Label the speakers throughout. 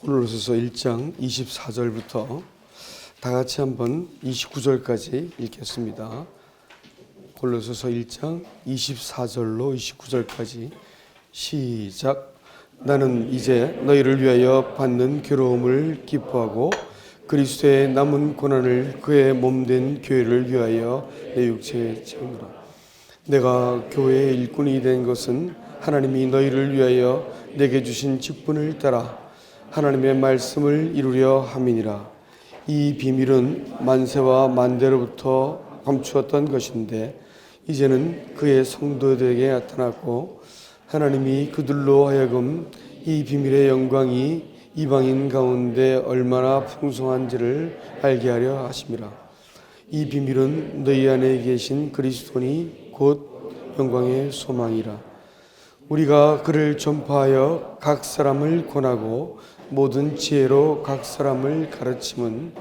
Speaker 1: 골로새서 1장 24절부터 다 같이 한번 29절까지 읽겠습니다. 골로새서 1장 24절로 29절까지 시작. 나는 이제 너희를 위하여 받는 괴로움을 기뻐하고 그리스도의 남은 고난을 그의 몸된 교회를 위하여 내 육체에 채우노라. 내가 교회의 일꾼이 된 것은 하나님이 너희를 위하여 내게 주신 직분을 따라 하나님의 말씀을 이루려 함이니라. 이 비밀은 만세와 만대로부터 감추었던 것인데 이제는 그의 성도들에게 나타났고 하나님이 그들로 하여금 이 비밀의 영광이 이방인 가운데 얼마나 풍성한지를 알게 하려 하심이라. 이 비밀은 너희 안에 계신 그리스도니 곧 영광의 소망이라. 우리가 그를 전파하여 각 사람을 권하고 모든 지혜로 각 사람을 가르침은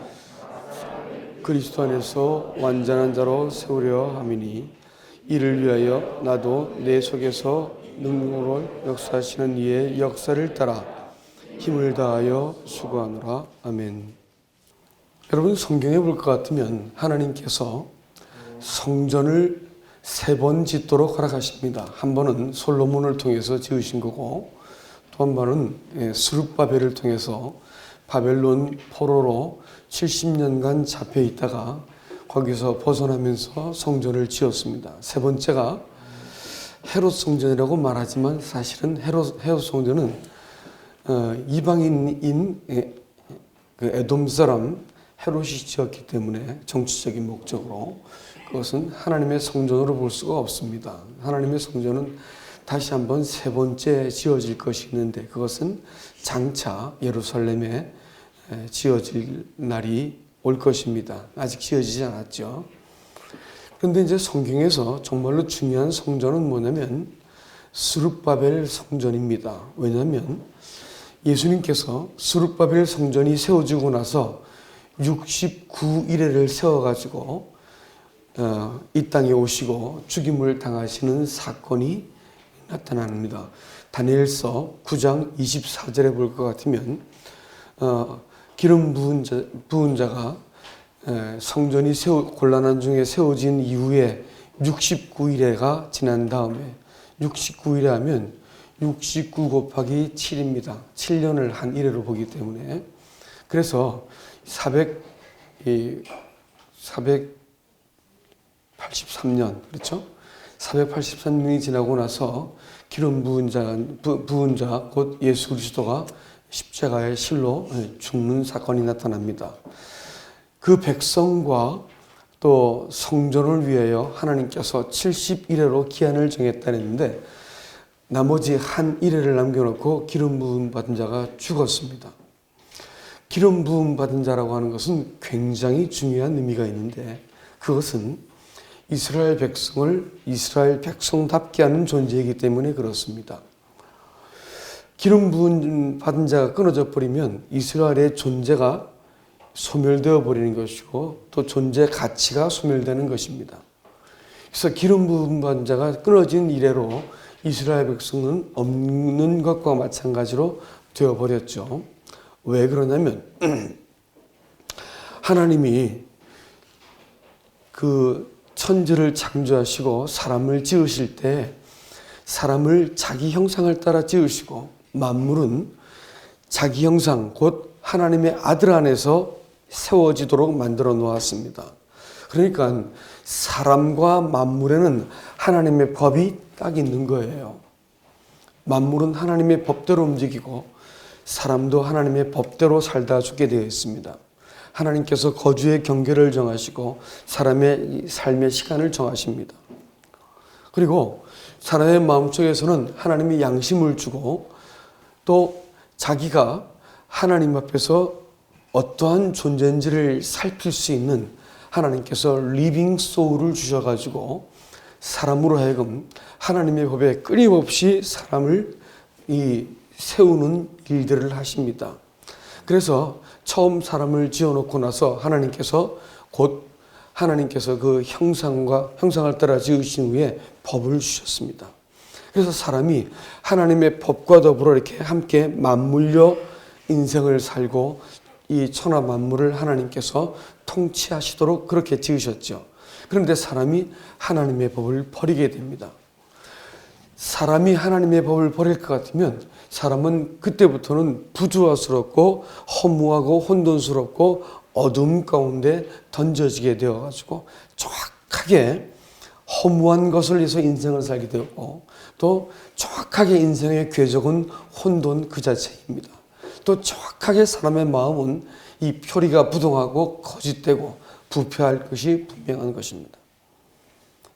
Speaker 1: 그리스도 안에서 완전한 자로 세우려 함이니 이를 위하여 나도 내 속에서 능력으로 역사하시는 이의 역사를 따라 힘을 다하여 수고하노라. 아멘. 여러분, 성경에 볼 것 같으면 하나님께서 성전을 3번 짓도록 허락하십니다. 한 번은 솔로몬을 통해서 지으신 거고 또 한 번은 스룹바벨을 통해서 바벨론 포로로 70년간 잡혀 있다가 거기서 벗어나면서 성전을 지었습니다. 세 번째가 헤롯 성전이라고 말하지만 사실은 헤롯 성전은 이방인인 그 에돔 사람 헤롯이 지었기 때문에 정치적인 목적으로 그것은 하나님의 성전으로 볼 수가 없습니다. 하나님의 성전은 다시 한번 3번째 지어질 것이 있는데 그것은 장차 예루살렘에 지어질 날이 올 것입니다. 아직 지어지지 않았죠. 그런데 이제 성경에서 정말로 중요한 성전은 뭐냐면 스룹바벨 성전입니다. 왜냐하면 예수님께서 스룹바벨 성전이 세워지고 나서 69일을 세워가지고 이 땅에 오시고 죽임을 당하시는 사건이 나타납니다. 다니엘서 9장 24절에 볼 것 같으면 기름 부은 자가 성전이 곤란한 중에 세워진 이후에 69일에가 지난 다음에 69일에 하면 69 곱하기 7입니다. 7년을 한 이래로 보기 때문에 그래서 483년 그렇죠? 483년이 지나고 나서 기름 부은 자 곧 예수 그리스도가 십자가의 실로 죽는 사건이 나타납니다. 그 백성과 또 성전을 위하여 하나님께서 70일회로 기한을 정했다는데 나머지 한 일회를 남겨놓고 기름 부음 받은 자가 죽었습니다. 기름 부음 받은 자라고 하는 것은 굉장히 중요한 의미가 있는데 그것은 이스라엘 백성을 이스라엘 백성답게 하는 존재이기 때문에 그렇습니다. 기름 부음 받은 자가 끊어져 버리면 이스라엘의 존재가 소멸되어 버리는 것이고 또 존재 가치가 소멸되는 것입니다. 그래서 기름 부음 받은 자가 끊어진 이래로 이스라엘 백성은 없는 것과 마찬가지로 되어 버렸죠. 왜 그러냐면 하나님이 그 천지를 창조하시고 사람을 지으실 때 사람을 자기 형상을 따라 지으시고 만물은 자기 형상 곧 하나님의 아들 안에서 세워지도록 만들어 놓았습니다. 그러니까 사람과 만물에는 하나님의 법이 딱 있는 거예요. 만물은 하나님의 법대로 움직이고 사람도 하나님의 법대로 살다 죽게 되어 있습니다. 하나님께서 거주의 경계를 정하시고 사람의 삶의 시간을 정하십니다. 그리고 사람의 마음속에서는 하나님이 양심을 주고 또 자기가 하나님 앞에서 어떠한 존재인지를 살필 수 있는 하나님께서 리빙 소울을 주셔가지고 사람으로 하여금 하나님의 법에 끊임없이 사람을 세우는 일들을 하십니다. 그래서 처음 사람을 지어놓고 나서 하나님께서 그 형상을 따라 지으신 후에 법을 주셨습니다. 그래서 사람이 하나님의 법과 더불어 이렇게 함께 맞물려 인생을 살고 이 천하 만물을 하나님께서 통치하시도록 그렇게 지으셨죠. 그런데 사람이 하나님의 법을 버리게 됩니다. 사람이 하나님의 법을 버릴 것 같으면 사람은 그때부터는 부조화스럽고 허무하고 혼돈스럽고 어둠 가운데 던져지게 되어가지고 정확하게 허무한 것을 위해서 인생을 살게 되었고, 또 정확하게 인생의 궤적은 혼돈 그 자체입니다. 또 정확하게 사람의 마음은 이 표리가 부동하고 거짓되고 부패할 것이 분명한 것입니다.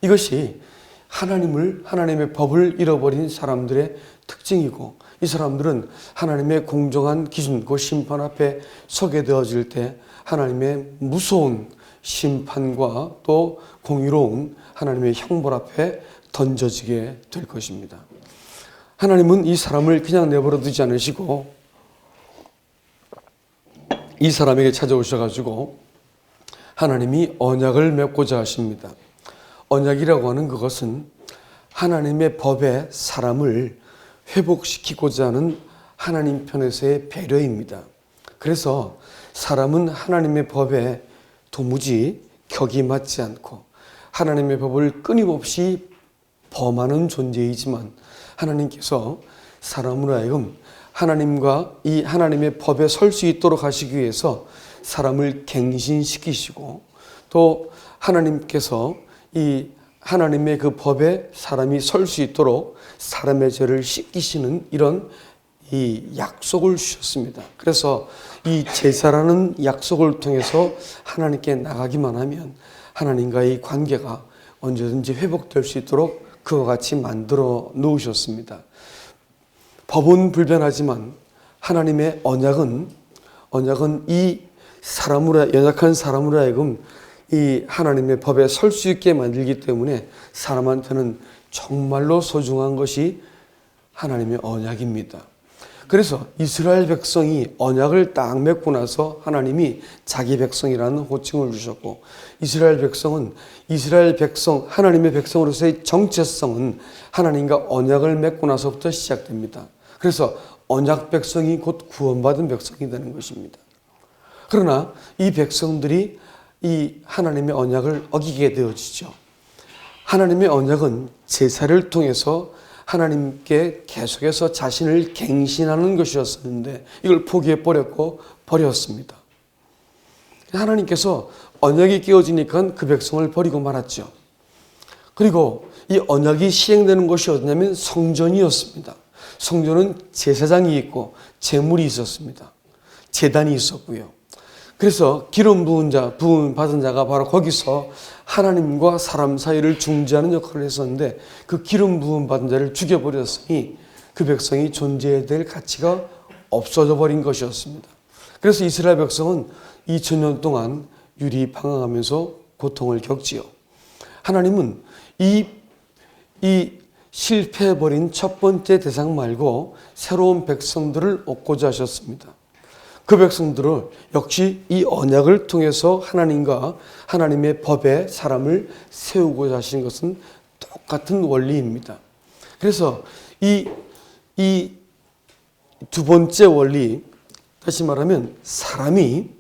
Speaker 1: 이것이 하나님의 법을 잃어버린 사람들의 특징이고, 이 사람들은 하나님의 공정한 기준, 그 심판 앞에 서게 되어질 때 하나님의 무서운 심판과 또 공의로운 하나님의 형벌 앞에 던져지게 될 것입니다. 하나님은 이 사람을 그냥 내버려 두지 않으시고 이 사람에게 찾아오셔가지고 하나님이 언약을 맺고자 하십니다. 언약이라고 하는 그것은 하나님의 법에 사람을 회복시키고자 하는 하나님 편에서의 배려입니다. 그래서 사람은 하나님의 법에 도무지 격이 맞지 않고 하나님의 법을 끊임없이 범하는 존재이지만, 하나님께서 사람으로 하여금 하나님과 이 하나님의 법에 설 수 있도록 하시기 위해서 사람을 갱신시키시고, 또 하나님께서 이 하나님의 그 법에 사람이 설 수 있도록 사람의 죄를 씻기시는 이런 이 약속을 주셨습니다. 그래서 이 제사라는 약속을 통해서 하나님께 나가기만 하면 하나님과의 관계가 언제든지 회복될 수 있도록 그와 같이 만들어 놓으셨습니다. 법은 불변하지만 하나님의 언약은 이 연약한 사람으로 하여금 이 하나님의 법에 설 수 있게 만들기 때문에 사람한테는 정말로 소중한 것이 하나님의 언약입니다. 그래서 이스라엘 백성이 언약을 딱 맺고 나서 하나님이 자기 백성이라는 호칭을 주셨고, 이스라엘 백성, 하나님의 백성으로서의 정체성은 하나님과 언약을 맺고 나서부터 시작됩니다. 그래서 언약 백성이 곧 구원받은 백성이 되는 것입니다. 그러나 이 백성들이 이 하나님의 언약을 어기게 되어지죠. 하나님의 언약은 제사를 통해서 하나님께 계속해서 자신을 갱신하는 것이었었는데 이걸 포기해 버렸습니다. 하나님께서 언약이 깨어지니까 그 백성을 버리고 말았죠. 그리고 이 언약이 시행되는 것이 어디냐면 성전이었습니다. 성전은 제사장이 있고 제물이 있었습니다. 제단이 있었고요. 그래서 기름 부음 받은 자가 바로 거기서 하나님과 사람 사이를 중재하는 역할을 했었는데, 그 기름 부음 받은 자를 죽여버렸으니 그 백성이 존재해야 될 가치가 없어져 버린 것이었습니다. 그래서 이스라엘 백성은 2000년 동안 유리방황하면서 고통을 겪지요. 하나님은 이 실패해버린 첫 번째 대상 말고 새로운 백성들을 얻고자 하셨습니다. 그 백성들을 역시 이 언약을 통해서 하나님과 하나님의 법에 사람을 세우고자 하신 것은 똑같은 원리입니다. 그래서 이 두 번째 원리, 다시 말하면 사람이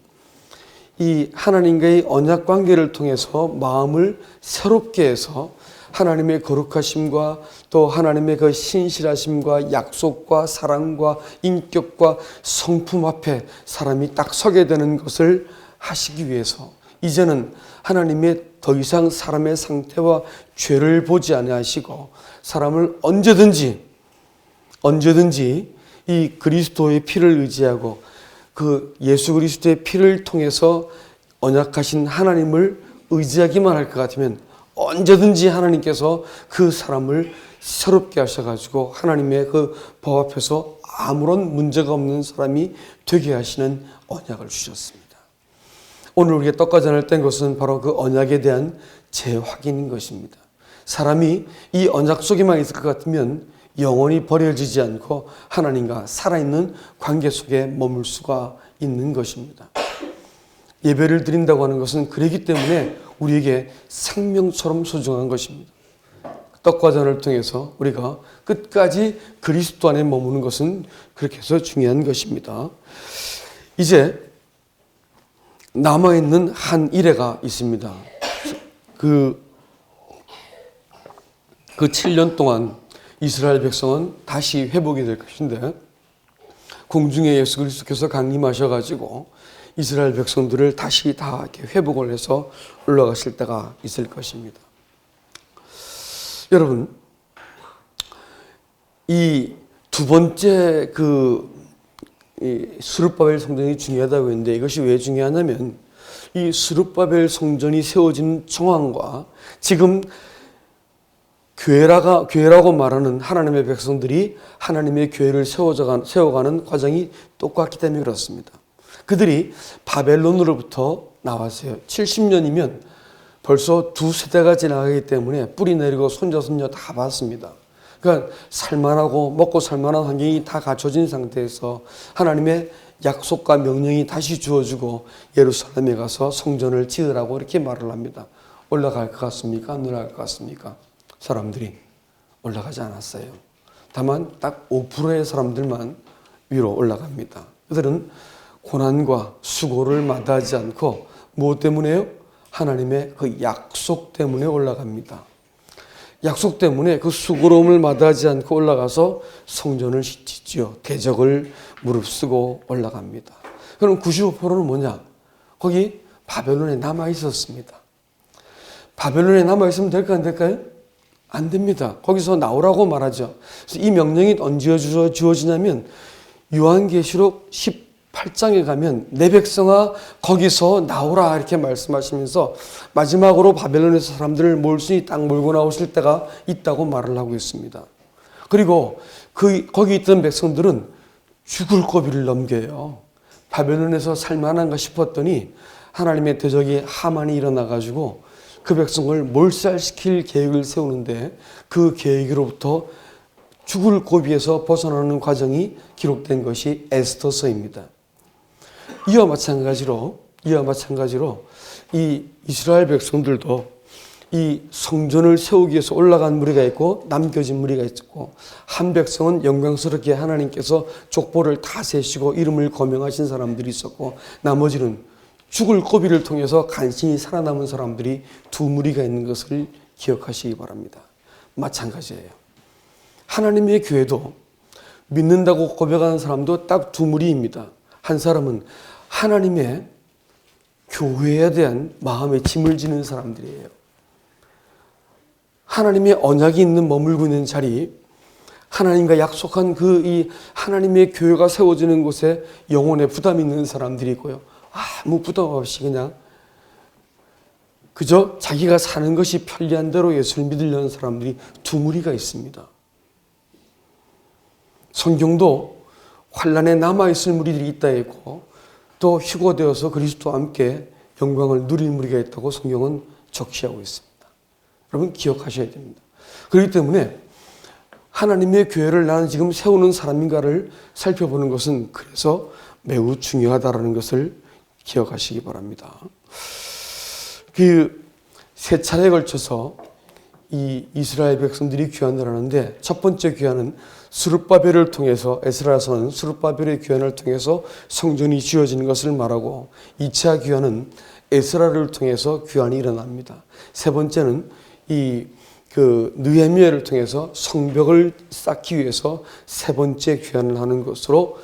Speaker 1: 이 하나님과의 언약 관계를 통해서 마음을 새롭게 해서 하나님의 거룩하심과 또 하나님의 그 신실하심과 약속과 사랑과 인격과 성품 앞에 사람이 딱 서게 되는 것을 하시기 위해서 이제는 하나님의 더 이상 사람의 상태와 죄를 보지 아니하시고 사람을 언제든지 이 그리스도의 피를 의지하고 그 예수 그리스도의 피를 통해서 언약하신 하나님을 의지하기만 할 것 같으면 언제든지 하나님께서 그 사람을 새롭게 하셔가지고 하나님의 그 법 앞에서 아무런 문제가 없는 사람이 되게 하시는 언약을 주셨습니다. 오늘 우리가 떡과잔을 뗀 것은 바로 그 언약에 대한 재확인인 것입니다. 사람이 이 언약 속에만 있을 것 같으면 영원히 버려지지 않고 하나님과 살아있는 관계 속에 머물 수가 있는 것입니다. 예배를 드린다고 하는 것은 그러기 때문에 우리에게 생명처럼 소중한 것입니다. 떡과 잔을 통해서 우리가 끝까지 그리스도 안에 머무는 것은 그렇게 해서 중요한 것입니다. 이제 남아있는 한 일회가 있습니다. 그 7년 동안 이스라엘 백성은 다시 회복이 될 것인데, 공중에 예수 그리스도께서 강림하셔가지고 이스라엘 백성들을 다시 다 이렇게 회복을 해서 올라가실 때가 있을 것입니다. 여러분, 이 두 번째 스룹바벨 성전이 중요하다고 했는데, 이것이 왜 중요하냐면 이 스룹바벨 성전이 세워진 정황과 지금 교회라고 말하는 하나님의 백성들이 하나님의 교회를 세워가는 과정이 똑같기 때문에 그렇습니다. 그들이 바벨론으로부터 나왔어요. 70년이면 벌써 두 세대가 지나가기 때문에 뿌리 내리고 손자 손녀 다 봤습니다. 그러니까 살만하고 먹고 살만한 환경이 다 갖춰진 상태에서 하나님의 약속과 명령이 다시 주어지고 예루살렘에 가서 성전을 지으라고 이렇게 말을 합니다. 올라갈 것 같습니까? 안 올라갈 것 같습니까? 사람들이 올라가지 않았어요. 다만 딱 5%의 사람들만 위로 올라갑니다. 그들은 고난과 수고를 마다하지 않고 무엇 때문에요? 하나님의 그 약속 때문에 올라갑니다. 약속 때문에 그 수고로움을 마다하지 않고 올라가서 성전을 짓지요. 대적을 무릅쓰고 올라갑니다. 그럼 95%는 뭐냐? 거기 바벨론에 남아 있었습니다. 바벨론에 남아 있으면 될까 안 될까요? 안 됩니다. 거기서 나오라고 말하죠. 그래서 이 명령이 언제 주어지냐면 요한계시록 18장에 가면 내 백성아 거기서 나오라 이렇게 말씀하시면서 마지막으로 바벨론에서 사람들을 몰순히 딱 몰고 나오실 때가 있다고 말을 하고 있습니다. 그리고 거기 있던 백성들은 죽을 고비를 넘겨요. 바벨론에서 살만한가 싶었더니 하나님의 대적이 하만이 일어나가지고 그 백성을 몰살시킬 계획을 세우는데 그 계획으로부터 죽을 고비에서 벗어나는 과정이 기록된 것이 에스더서입니다. 이와 마찬가지로 이 이스라엘 백성들도 이 성전을 세우기 위해서 올라간 무리가 있고 남겨진 무리가 있고, 한 백성은 영광스럽게 하나님께서 족보를 다 세시고 이름을 거명하신 사람들이 있었고, 나머지는 죽을 고비를 통해서 간신히 살아남은 사람들이 두 무리가 있는 것을 기억하시기 바랍니다. 마찬가지예요. 하나님의 교회도 믿는다고 고백하는 사람도 딱 두 무리입니다. 한 사람은 하나님의 교회에 대한 마음에 짐을 지는 사람들이에요. 하나님의 언약이 머물고 있는 자리, 하나님과 약속한 이 하나님의 교회가 세워지는 곳에 영혼에 부담이 있는 사람들이 있고요. 아무 부담 없이 그저 자기가 사는 것이 편리한 대로 예수를 믿으려는 사람들이 두 무리가 있습니다. 성경도 환난에 남아있을 무리들이 있다 했고, 또 휴거되어서 그리스도와 함께 영광을 누릴 무리가 있다고 성경은 적시하고 있습니다. 여러분 기억하셔야 됩니다. 그렇기 때문에 하나님의 교회를 나는 지금 세우는 사람인가를 살펴보는 것은 그래서 매우 중요하다는 것을 기억하시기 바랍니다. 세 차례에 걸쳐서 이 이스라엘 백성들이 귀환을 하는데, 첫 번째 귀환은 스룹바벨을 통해서, 에스라서는 스룹바벨의 귀환을 통해서 성전이 지어지는 것을 말하고, 2차 귀환은 에스라를 통해서 귀환이 일어납니다. 세 번째는 느헤미야를 통해서 성벽을 쌓기 위해서 세 번째 귀환을 하는 것으로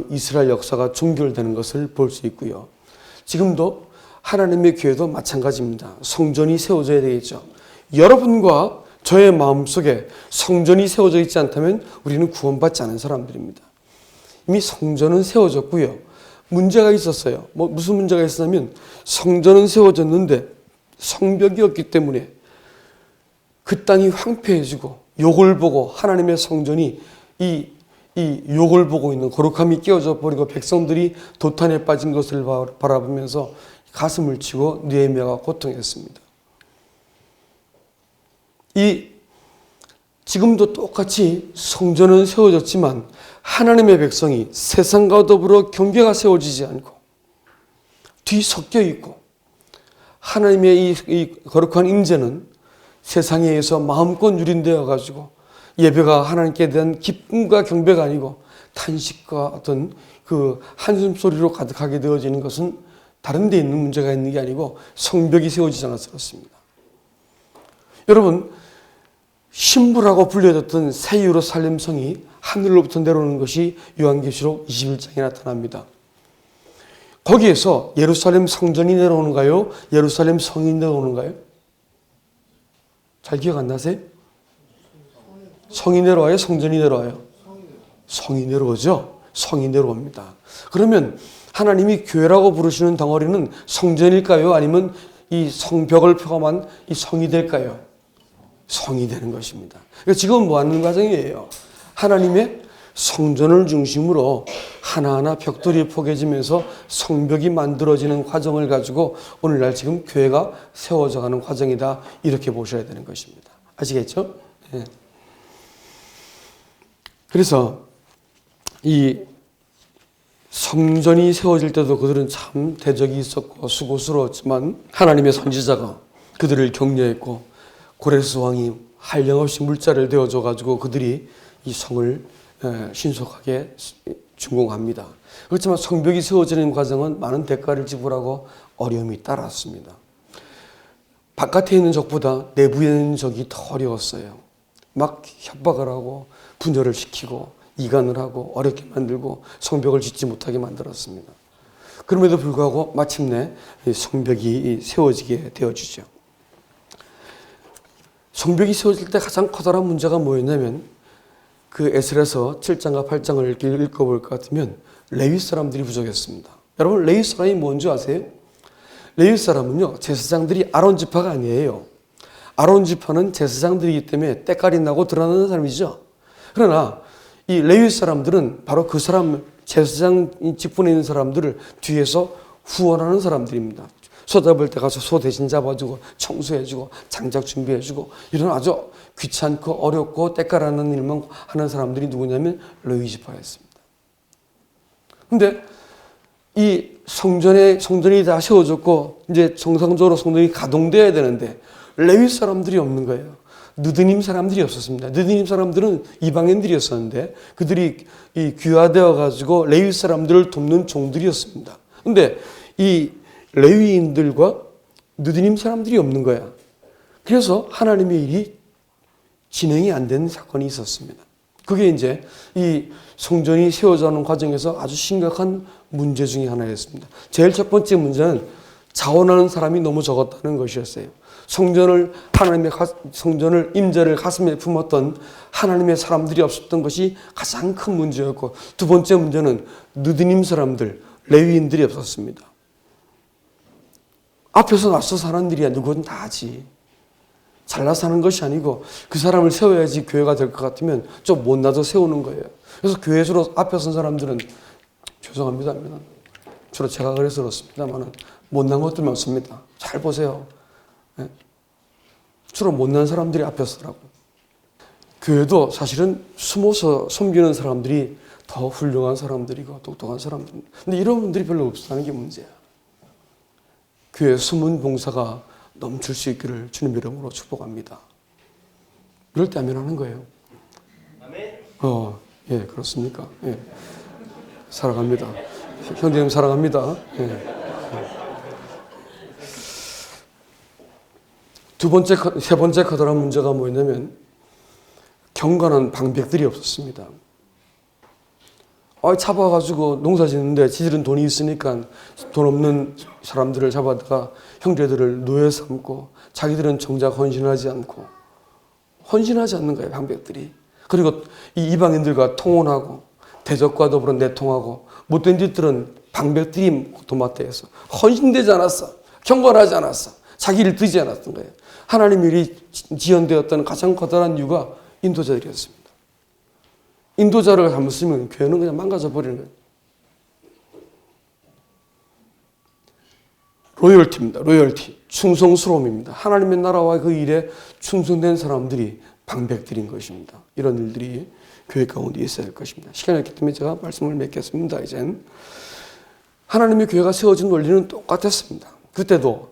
Speaker 1: 이스라엘 역사가 종결되는 것을 볼 수 있고요. 지금도 하나님의 교회도 마찬가지입니다. 성전이 세워져야 되겠죠. 여러분과 저의 마음속에 성전이 세워져 있지 않다면 우리는 구원받지 않은 사람들입니다. 이미 성전은 세워졌고요. 문제가 있었어요. 무슨 문제가 있었냐면 성전은 세워졌는데 성벽이 없기 때문에 그 땅이 황폐해지고, 욕을 보고 하나님의 성전이 이 욕을 보고 있는, 거룩함이 깨어져 버리고 백성들이 도탄에 빠진 것을 바라보면서 가슴을 치고 느헤미야가 고통했습니다. 지금도 똑같이 성전은 세워졌지만 하나님의 백성이 세상과 더불어 경계가 세워지지 않고 뒤섞여 있고, 하나님의 이 거룩한 임재는 세상에 의해서 마음껏 유린되어 가지고 예배가 하나님께 대한 기쁨과 경배가 아니고 탄식과 어떤 그 한숨 소리로 가득하게 되어지는 것은 다른 데 있는 문제가 있는 게 아니고 성벽이 세워지지 않아서 그렇습니다. 여러분, 신부라고 불려졌던 새 예루살렘 성이 하늘로부터 내려오는 것이 요한계시록 21장에 나타납니다. 거기에서 예루살렘 성전이 내려오는가요? 예루살렘 성이 내려오는가요? 잘 기억 안 나세요? 성이 내려와요? 성전이 내려와요? 성이 내려오죠? 성이 내려옵니다. 그러면 하나님이 교회라고 부르시는 덩어리는 성전일까요? 아니면 이 성벽을 포함한 이 성이 될까요? 성이 되는 것입니다. 그러니까 지금 뭐 하는 과정이에요? 하나님의 성전을 중심으로 하나하나 벽돌이 포개지면서 성벽이 만들어지는 과정을 가지고 오늘날 지금 교회가 세워져 가는 과정이다. 이렇게 보셔야 되는 것입니다. 아시겠죠? 네. 그래서 이 성전이 세워질 때도 그들은 참 대적이 있었고 수고스러웠지만 하나님의 선지자가 그들을 격려했고 고레스 왕이 한량없이 물자를 대어줘 가지고 그들이 이 성을 신속하게 준공합니다. 그렇지만 성벽이 세워지는 과정은 많은 대가를 지불하고 어려움이 따랐습니다. 바깥에 있는 적보다 내부에 있는 적이 더 어려웠어요. 막 협박을 하고 분열을 시키고 이간을 하고 어렵게 만들고 성벽을 짓지 못하게 만들었습니다. 그럼에도 불구하고 마침내 성벽이 세워지게 되어지죠. 성벽이 세워질 때 가장 커다란 문제가 뭐였냐면 그 에스겔서 7장과 8장을 읽어볼 것 같으면 레위 사람들이 부족했습니다. 여러분, 레위 사람이 뭔지 아세요? 레위 사람은요, 제사장들이 아론 지파가 아니에요. 아론 지파는 제사장들이기 때문에 때깔이 나고 드러나는 사람이죠. 그러나 이 레위 사람들은 바로 그 사람, 제사장 직분에 있는 사람들을 뒤에서 후원하는 사람들입니다. 소 잡을 때 가서 소 대신 잡아주고 청소해주고 장작 준비해주고 이런 아주 귀찮고 어렵고 때깔하는 일만 하는 사람들이 누구냐면 레위 지파였습니다. 근데 이 성전이 다 세워졌고 이제 정상적으로 성전이 가동돼야 되는데 레위 사람들이 없는 거예요. 느드님 사람들이 없었습니다. 느드님 사람들은 이방인들이었었는데 그들이 이 귀화되어 가지고 레위 사람들을 돕는 종들이었습니다. 근데 이 레위인들과 느드님 사람들이 없는 거야. 그래서 하나님의 일이 진행이 안 되는 사건이 있었습니다. 그게 이제 이 성전이 세워져가는 과정에서 아주 심각한 문제 중에 하나였습니다. 제일 첫 번째 문제는 자원하는 사람이 너무 적었다는 것이었어요. 성전을 임재를 가슴에 품었던 하나님의 사람들이 없었던 것이 가장 큰 문제였고, 두 번째 문제는 느드님 사람들, 레위인들이 없었습니다. 앞에서 나서 사는 일이야. 누구든 다 하지. 잘나 사는 것이 아니고 그 사람을 세워야지 교회가 될 것 같으면 좀 못나서 세우는 거예요. 그래서 교회 주로 앞에 선 사람들은 죄송합니다. 주로 제가 그래서 그렇습니다만 못난 것들 많습니다. 잘 보세요. 네? 주로 못난 사람들이 앞에 서라고. 교회도 사실은 숨어서 섬기는 사람들이 더 훌륭한 사람들이고 똑똑한 사람들입니다. 근데 이런 분들이 별로 없다는 게 문제야. 교회 숨은 봉사가 넘칠 수 있기를 주님 이름으로 축복합니다. 이럴 때 아멘 하는 거예요. 예, 그렇습니까? 예. 사랑합니다. 형제님 사랑합니다. 예. 세 번째 커다란 문제가 뭐였냐면 경건한 방백들이 없었습니다. 잡아가지고 농사 짓는데 지들은 돈이 있으니까 돈 없는 사람들을 잡아다가 형제들을 노예 삼고 자기들은 정작 헌신하지 않는 거예요, 방백들이. 그리고 이 이방인들과 통혼하고 대적과 더불어 내통하고 못된 짓들은 방백들이 도맡아서 헌신되지 않았어. 경건하지 않았어. 자기 일 뜨지 않았던 거예요. 하나님의 일이 지연되었던 가장 커다란 이유가 인도자들이었습니다. 인도자를 잘못 쓰면 교회는 그냥 망가져 버리는 거예요. 로열티입니다. 로열티. 충성스러움입니다. 하나님의 나라와 그 일에 충성된 사람들이 방백들인 것입니다. 이런 일들이 교회 가운데 있어야 할 것입니다. 시간이 없기 때문에 제가 말씀을 맺겠습니다. 이젠 하나님의 교회가 세워진 원리는 똑같았습니다. 그때도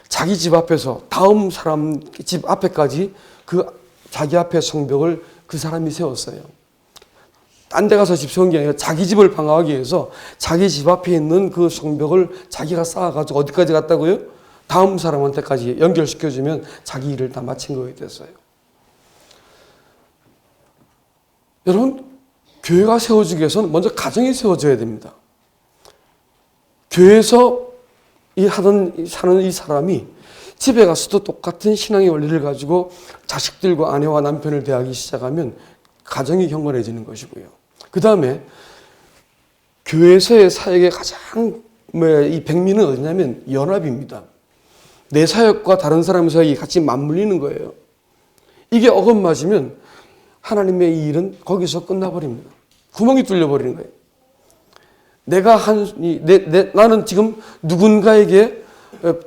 Speaker 1: 자기 집 앞에서 다음 사람 집 앞에까지 그 자기 앞에 성벽을 그 사람이 세웠어요. 딴 데 가서 집 세운 게 아니라 자기 집을 방어하기 위해서 자기 집 앞에 있는 그 성벽을 자기가 쌓아가지고 어디까지 갔다고요? 다음 사람한테까지 연결시켜주면 자기 일을 다 마친 거에 됐어요. 여러분, 교회가 세워지기 위해서는 먼저 가정이 세워져야 됩니다. 교회에서 사는 이 사람이 집에 가서도 똑같은 신앙의 원리를 가지고 자식들과 아내와 남편을 대하기 시작하면 가정이 경건해지는 것이고요. 그 다음에 교회에서의 사역의 가장 이 백미는 어디냐면 연합입니다. 내 사역과 다른 사람의 사역이 같이 맞물리는 거예요. 이게 어긋맞으면 하나님의 이 일은 거기서 끝나버립니다. 구멍이 뚫려버리는 거예요. 나는 지금 누군가에게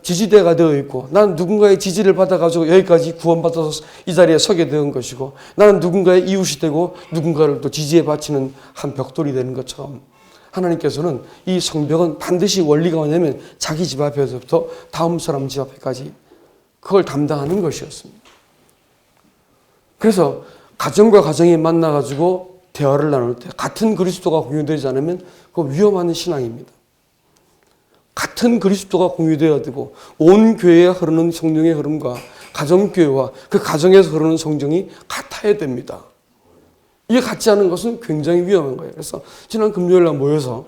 Speaker 1: 지지대가 되어 있고, 나는 누군가의 지지를 받아가지고 여기까지 구원받아서 이 자리에 서게 된 것이고, 나는 누군가의 이웃이 되고 누군가를 또 지지에 바치는 한 벽돌이 되는 것처럼 하나님께서는 이 성벽은 반드시 원리가 뭐냐면 자기 집 앞에서부터 다음 사람 집 앞에까지 그걸 담당하는 것이었습니다. 그래서 가정과 가정이 만나가지고 대화를 나눌 때 같은 그리스도가 공유되지 않으면 그거 위험한 신앙입니다. 같은 그리스도가 공유되어야 되고 온 교회에 흐르는 성령의 흐름과 가정교회와 그 가정에서 흐르는 성령이 같아야 됩니다. 이게 같지 않은 것은 굉장히 위험한 거예요. 그래서 지난 금요일날 모여서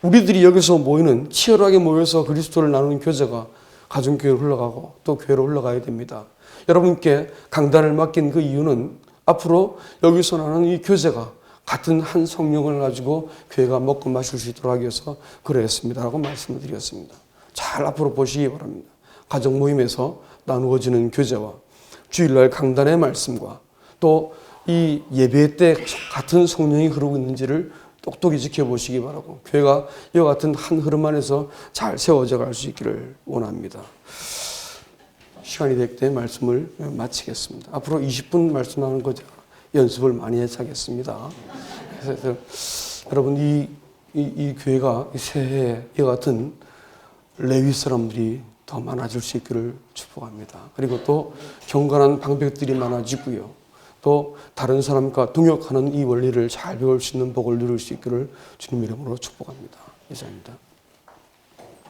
Speaker 1: 우리들이 여기서 모이는 치열하게 모여서 그리스도를 나누는 교제가 가정교회로 흘러가고 또 교회로 흘러가야 됩니다. 여러분께 강단을 맡긴 그 이유는 앞으로 여기서 나누는 이 교제가 같은 한 성령을 가지고 교회가 먹고 마실 수 있도록 하기 위해서 그랬습니다라고 말씀을 드렸습니다. 잘 앞으로 보시기 바랍니다. 가정 모임에서 나누어지는 교제와 주일날 강단의 말씀과 또 이 예배 때 같은 성령이 흐르고 있는지를 똑똑히 지켜보시기 바라고 교회가 이와 같은 한 흐름 안에서 잘 세워져 갈 수 있기를 원합니다. 시간이 될 때 말씀을 마치겠습니다. 앞으로 20분 말씀하는 거 연습을 많이 해야겠습니다. 그래서 여러분 이 교회가 새해에 이와 같은 레위 사람들이 더 많아질 수 있기를 축복합니다. 그리고 또 경건한 방백들이 많아지고요. 또 다른 사람과 동역하는 이 원리를 잘 배울 수 있는 복을 누릴 수 있기를 주님 이름으로 축복합니다. 이상입니다.